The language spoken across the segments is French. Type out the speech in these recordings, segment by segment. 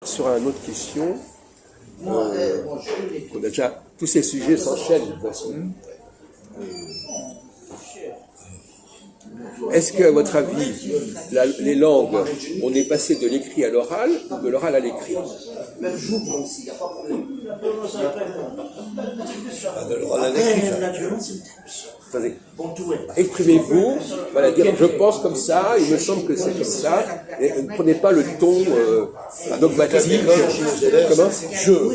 sur une autre question. On a déjà, tous ces sujets s'enchaînent de toute façon. Est-ce qu'à votre avis, les langues, on est passé de l'écrit à l'oral ou de l'oral à l'écrit? De l'oral à l'écrit. Attendez. Exprimez-vous, voilà, dire je pense comme ça, il me semble que c'est comme ça, et ne prenez pas le ton dogmatique. Comment?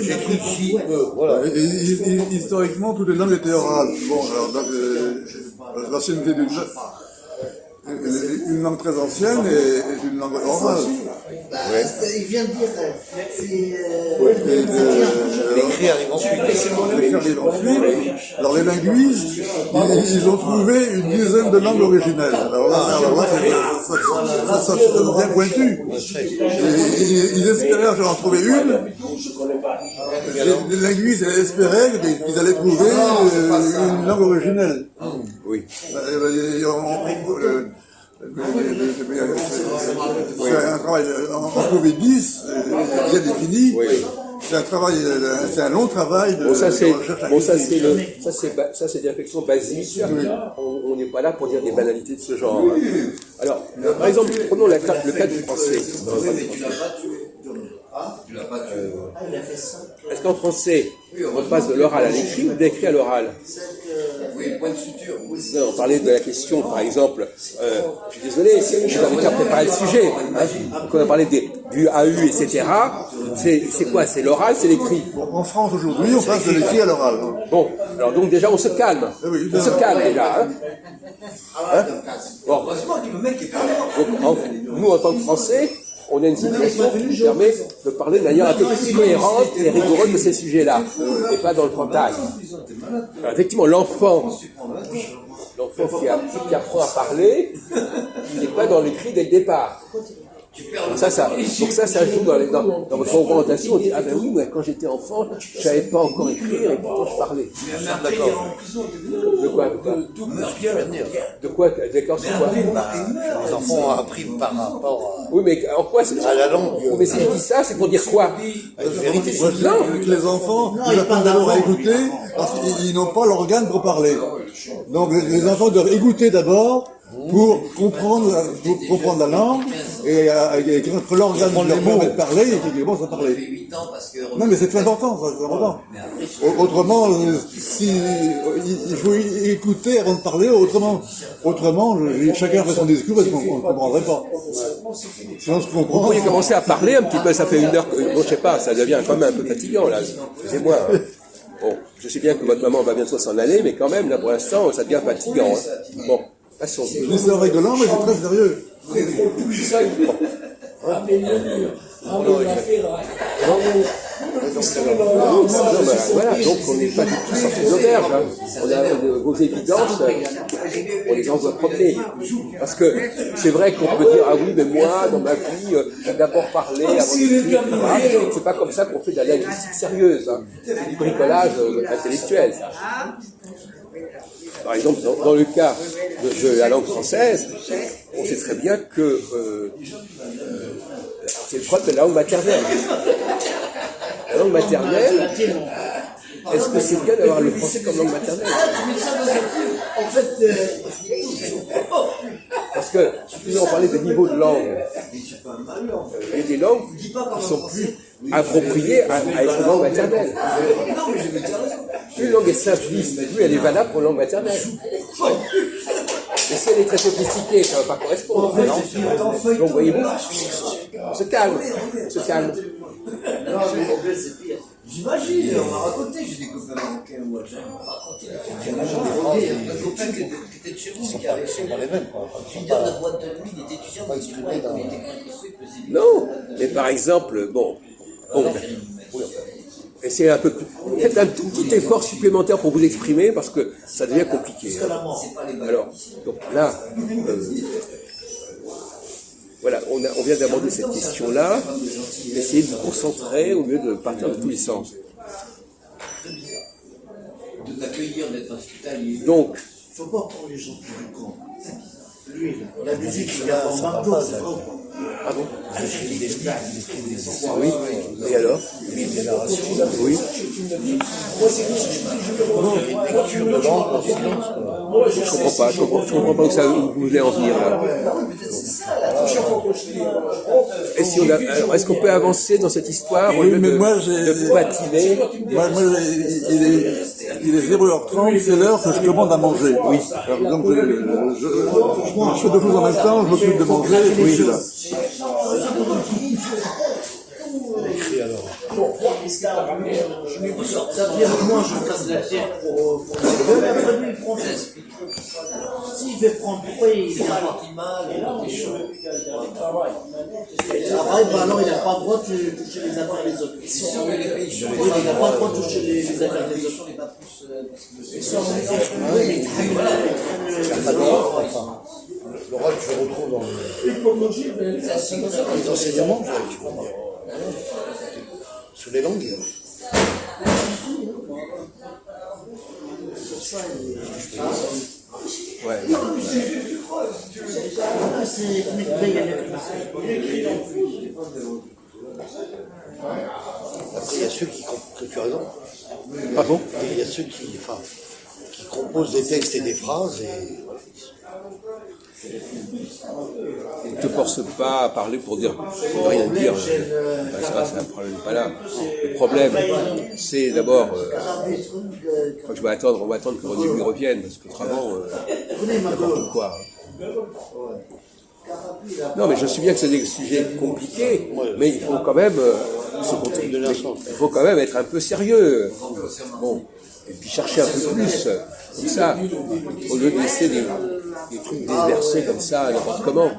J'écris, voilà. Historiquement, toutes les langues étaient orales. Bon, alors, l'ancienneté une langue très ancienne est une langue orale. Ouais. Il vient de dire. L'écrit arrive ensuite. Alors les linguistes, ils ont trouvé une dizaine de langues originelles. Alors là, ça devient pointu. Ils espéraient en trouver une. Les linguistes espéraient qu'ils allaient trouver une langue originelle. Oui. C'est un travail, en trouver 10, bien défini. Oui. C'est un travail, c'est un long travail de ça c'est recherche. des réflexions basiques. On n'est pas là pour dire des banalités de ce genre. Alors, par exemple, prenons le cas du français. Tu l'as pas tué. Est-ce qu'en français, on passe de l'oral à l'écrit ou de l'écrit à l'oral? Oui, point de suture. Non, on parlait de la question, par exemple, je suis désolé, je vous avais déjà préparé le sujet, donc on a parlé du AU, etc. C'est quoi? C'est l'oral, c'est l'écrit? Bon, en France aujourd'hui, on passe de l'écrit à l'oral. Bon, alors donc déjà on se calme. Oui, On se calme déjà. Bon. Donc, nous en tant que Français, on a une situation qui permet de parler de manière un peu plus cohérente et rigoureuse de ces sujets-là, et pas dans le fantasme. Alors, effectivement, l'enfant qui apprend à parler, il n'est pas dans l'écrit dès le départ. Donc ça joue dans votre orientation. On dit, ah ben oui, moi, quand j'étais enfant, je ne savais pas encore écrire et pourtant je parlais. D'accord. De quoi? De quoi? D'accord, c'est quoi? Les enfants ont appris par rapport Oui, mais en quoi c'est à la langue. Oui, mais s'il dit ça, c'est pour dire quoi? La vérité, Moi, je dis que les enfants, ils apprennent d'abord à écouter parce qu'ils n'ont pas l'organe pour parler. Donc les enfants doivent écouter d'abord pour comprendre la langue et que l'organe leur permet de parler et qu'ils commencent à parler. Non, mais c'est important, ça, c'est important. Autrement, il faut écouter avant de parler, autrement, chacun fait son discours parce qu'on ne comprendrait pas. Sinon, ce qu'on Vous comprend. pourriez commencer à parler un petit peu, ça fait 1 heure que, bon, je sais pas, ça devient quand même un peu fatigant, là. Excusez-moi. Hein. Bon, je sais bien que votre maman va bientôt s'en aller, mais quand même, là, pour l'instant, ça devient fatigant. Hein. Bon, passons. C'est rigolant, mais c'est très sérieux. Voilà, donc on n'est pas du tout sorti d'auberge. Hein. On a vos évidences, on les envoie promener. Parce que c'est vrai qu'on peut dire, ah oui, mais moi, dans ma vie, j'ai d'abord parlé avant d'écrire. C'est pas comme ça qu'on fait de la linguistique sérieuse. Hein. C'est du bricolage intellectuel. Par exemple, dans le cas de la langue française, on sait très bien que c'est le problème de la langue maternelle. La langue maternelle, est-ce que c'est bien d'avoir le français comme langue maternelle? En fait, Parce que, si on parlait de niveau de langue, il y a des langues qui sont plus appropriées à être langue maternelle. Plus une langue est simpliste, plus elle est valable pour langue maternelle. Mais si elle est très sophistiquée, ça ne va pas correspondre. Donc, voyez-vous, on se calme, on se calme. non, mais c'est pire. J'imagine, on m'a raconté, j'ai des copains marocains ou algériens, on m'a raconté. Un copain qui était de chez vous, qui avait fait leader de boîte de nuit, il était étudiant dans l'histoire, comme il était construit, Non, mais par exemple, bon, essayez un peu plus. Faites un tout petit effort supplémentaire pour vous exprimer parce que ça devient compliqué. Hein. Alors, donc là, voilà, on vient d'aborder cette question-là. Essayez de vous concentrer au lieu de partir dans tous les sens. De t'accueillir, d'être hospitalier. Donc, Il ne faut pas prendre les gens pour du con. Lui, la musique, il a en marteau, c'est trop. ah bon? Il écrit des blagues, il écrit des histoires. Oui. Et alors? Oui. Lecture de langue en silence. Je comprends pas où ça où vous voulez en venir là. Et si alors, est-ce qu'on peut avancer dans cette histoire au lieu mais de, moi, de patiner? Il est 0h30, c'est l'heure que je commande à manger. Oui. Alors, donc, je fais deux choses en même temps, je m'occupe de manger et je suis là. Ça veut dire que moi je casse la terre pour mais après lui il prend geste. S'il veut prendre, pourquoi il vient pas mal, il est chaud. Après, bah non, il n'a pas le droit de toucher les affaires des autres. Oui, il n'a pas le droit de toucher les affaires des autres. Le rôle que je retrouve dans les enseignements, sur les langues. Ouais. Après, il y a ceux qui tu as raison. Ah bon? Il y a ceux qui composent des textes et des phrases et Ne te force pas à parler pour dire rien dire. Ça, c'est un problème pas là. Le problème, c'est d'abord, je vais attendre, on va attendre que René lui revienne, parce qu'autrement, n'importe quoi. Non, mais je sais bien que c'est des sujets compliqués, mais il faut quand même, il faut quand même être un peu sérieux. Bon. Et puis chercher un peu plus, comme ça, au lieu de laisser des trucs déversés comme ça, n'importe comment.